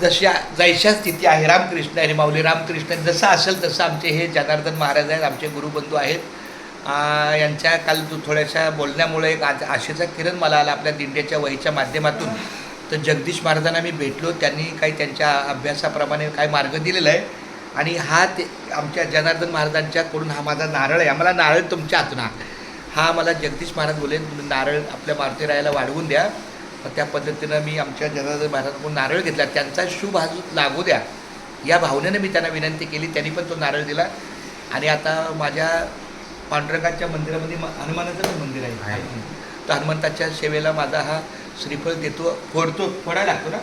जशा जैशा स्थिती आहे रामकृष्ण आणि माऊली रामकृष्ण जसं असेल तसं आमचे हे जनार्दन महाराज आहेत, आमचे गुरुबंधू आहेत. यांच्या काल थोड्याशा बोलण्यामुळे एक आशेचा किरण मला आला आपल्या दिंड्याच्या वहीच्या माध्यमातून. तर जगदीश महाराजांना मी भेटलो, त्यांनी काही त्यांच्या अभ्यासाप्रमाणे काय मार्ग दिलेला आहे आणि हा ते आमच्या जनार्दन महाराजांच्याकडून हा माझा नारळ आहे. आम्हाला नारळ तुमच्या हातून हा मला जगदीश महाराज बोले तुम्ही नारळ आपल्या मारुती रायाला वाढवून द्या. त्या पद्धतीनं मी आमच्या जनार्दन महाराजांकडून नारळ घेतला, त्यांचा शुभ हात लागू द्या या भावनेनं मी त्यांना विनंती केली. त्यांनी पण तो नारळ दिला. आणि आता माझ्या पांडुरंगाच्या मंदिरामध्ये हनुमानाचं पण मंदिर आहे, तर हनुमंताच्या सेवेला माझा हा श्रीफळ देतो, फोडायला लागतो ना,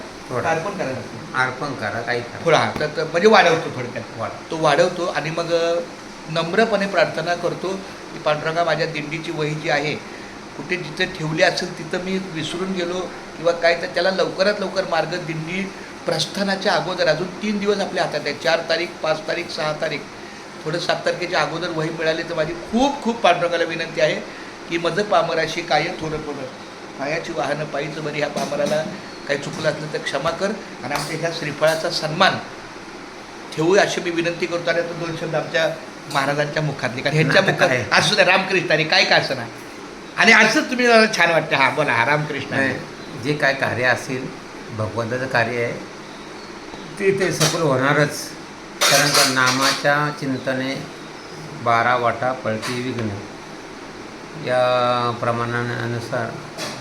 अर्पण करायला लागतो, अर्पण करा काही थोडा तर म्हणजे वाढवतो, थोडक्यात तो वाढवतो. आणि मग नम्रपणे प्रार्थना करतो की पांडुरंगा माझ्या दिंडीची वही जी आहे कुठे जिथं ठेवली असेल तिथं मी विसरून गेलो किंवा काय, तर त्याला लवकरात लवकर मार्ग दिंडी प्रस्थानाच्या अगोदर अजून 3 दिवस आपल्या हातात आहे, 4 तारीख 5 तारीख 6 तारीख, थोडं 7 तारखेच्या अगोदर वही मिळाली तर माझी खूप खूप पांडुरंगाला विनंती आहे की मज पामराशी काय थोडं थोडं पायाची वाहनं पायीचं बरी, ह्या पामराला काही चुकलं असलं तर क्षमा कर आणि आमच्या ह्या श्रीफळाचा सन्मान ठेवू अशी मी विनंती करतो. आणि आता 2 शब्द आमच्या महाराजांच्या मुखातले, कारण ह्यांच्या मुखात असू द्या रामकृष्णाने काय का असं ना, आणि असंच तुम्ही छान वाटतं. हा बोला, हा रामकृष्ण जे काय कार्य असेल भगवंताचं कार्य आहे ते सफल होणारच. कारण का नामाच्या चिंतने 12 वाटा पळती विघ्न या प्रमाणानुसार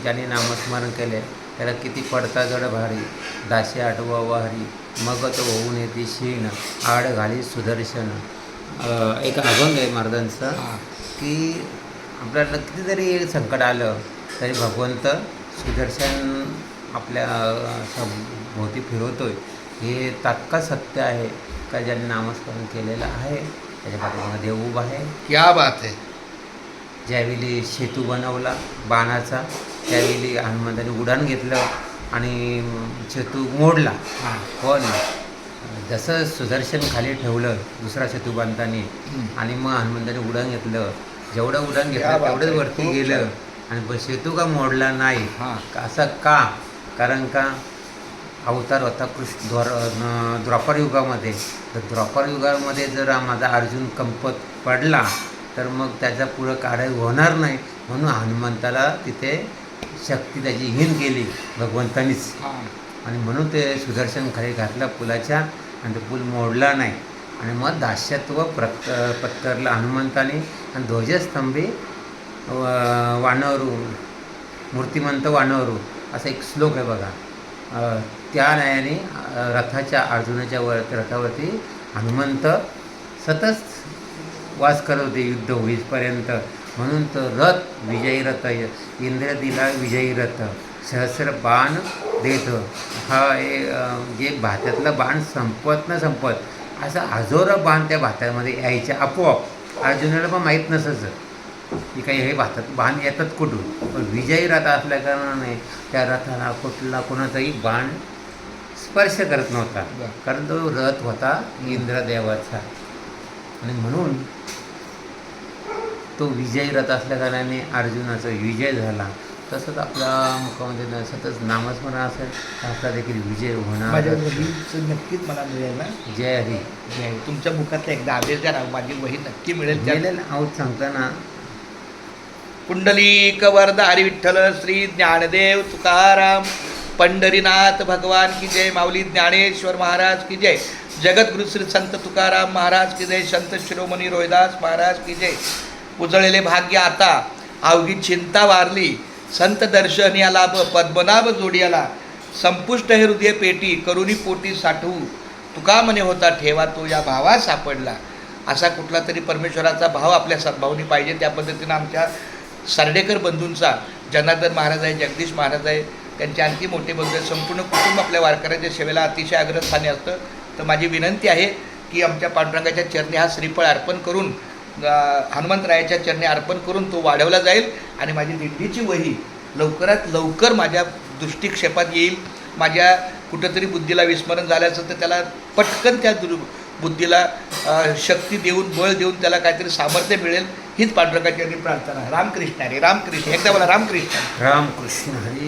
ज्यांनी नामस्मरण केले त्याला किती पडता जड भारी, दाशी आठवा वाहरी, मग तो होऊन येते शीण, आड घाली सुदर्शन. एक अभंग आहे महाराजांचा की आपल्याला किती जरी संकट आलं तरी भगवंत सुदर्शन आपल्या भोवती फिरवतोय. हे तात्काळ सत्य आहे का ज्यांनी नामस्मरण केलेलं आहे त्याच्या पाठीमागे देव उभा आहे. क्या बात आहे. ज्यावेळी सेतू बनवला बाणाचा त्यावेळी हनुमंताने उडान घेतलं आणि सेतू मोडला. पण जसं सुदर्शन खाली ठेवलं दुसरा सेतू बांधताना आणि मग हनुमंताने उडान घेतलं, जेवढं उडान घेतलं तेवढंच वरती गेलं आणि सेतू का मोडला नाही. असं का? कारण का अवतार होता द्वापर युगामध्ये. तर द्वापर युगामध्ये जर माझा अर्जुन कंपत पडला तर मग त्याचा पुढं कार्य होणार नाही, म्हणून हनुमंताला तिथे शक्ती त्याची हीन केली भगवंतानीच. आणि म्हणून ते सुदर्शन खाली घातलं पुलाच्या आणि ते पूल मोडला नाही. आणि मग दास्यत्व पत्करलं हनुमंताने आणि ध्वजस्तंभी वानरू मूर्तिमंत वानरू असा एक श्लोक आहे बघा. त्या न्यायाने रथाच्या अर्जुनाच्या रथावरती हनुमंत सतत वास करत होते युद्ध होईपर्यंत. म्हणून तो रथ विजयी रथ, इंद्र दिला विजयी रथ, सहस्र बाण देत. हा जे भात्यातला बाण संपत न संपत असं हजारो बाण त्या भात्यामध्ये यायचे आपोआप. अर्जुनाला पण माहीत नसायचं की काही हे भातात बाण येतात कुठून. पण विजयी रथ असल्या कारणाने त्या रथाला कुठला कोणाचाही बाण स्पर्श करत नव्हता, कारण तो रथ होता इंद्रदेवाचा. आणि म्हणून तो विजयी रथ असल्या कारणाने अर्जुनाचा विजय झाला. तसंच आपल्या मुखामध्ये सतत नामस्मरण असेल तर आपला देखील विजय होणार. नक्कीच मला मिळेल ना. जय हरी. जय. तुमच्या मुखातला एकदा आदेश द्या ना, माझी वही नक्की मिळेल. मिळेल आहोत सांगताना. पुंडलिक वरदा हरी विठ्ठल श्री ज्ञानदेव तुकाराम पंढरीनाथ भगवान की जय. माऊली ज्ञानेश्वर महाराज की जय. जगद्गुरु श्री संत तुकाराम महाराज की जय. संत शिरोमणी रोहिदास महाराज की जय. उजळलेले भाग्य आता अवघी चिंता वारली, संत दर्शन या लाभ पद्मनाभ जोडियाला, संपुष्ट हे हृदय पेटी करुणी पोटी साठवू, तुका मने होता ठेवा तो या भावा सापडला. असा कुठला तरी परमेश्वराचा भाव आपल्या सद्भावनी पाहिजे. त्या पद्धतीनं आमच्या सरडेकर बंधूंचा जनार्दन महाराज आहे, जगदीश महाराज आहे, त्यांचे आणखी मोठे बंधू आहेत, संपूर्ण कुटुंब आपल्या वारकऱ्याच्या सेवेला अतिशय अग्रस्थानी असतं. तर माझी विनंती आहे की आमच्या पांडुरंगाच्या चरणी हा श्रीफळ अर्पण करून, हनुमंतरायाच्या चरणी अर्पण करून तो वाढवला जाईल आणि माझी दिंडीची वही लवकरात लवकर माझ्या दृष्टिक्षेपात येईल. माझ्या कुठंतरी बुद्धीला विस्मरण झालं असेल तर त्याला पटकन त्या बुद्धीला शक्ती देऊन, बळ देऊन त्याला काहीतरी सामर्थ्य मिळेल, हीच पांडुरंगाची प्रार्थना. रामकृष्ण हरी. रामकृष्ण. एकदा मला रामकृष्ण. रामकृष्ण हरी.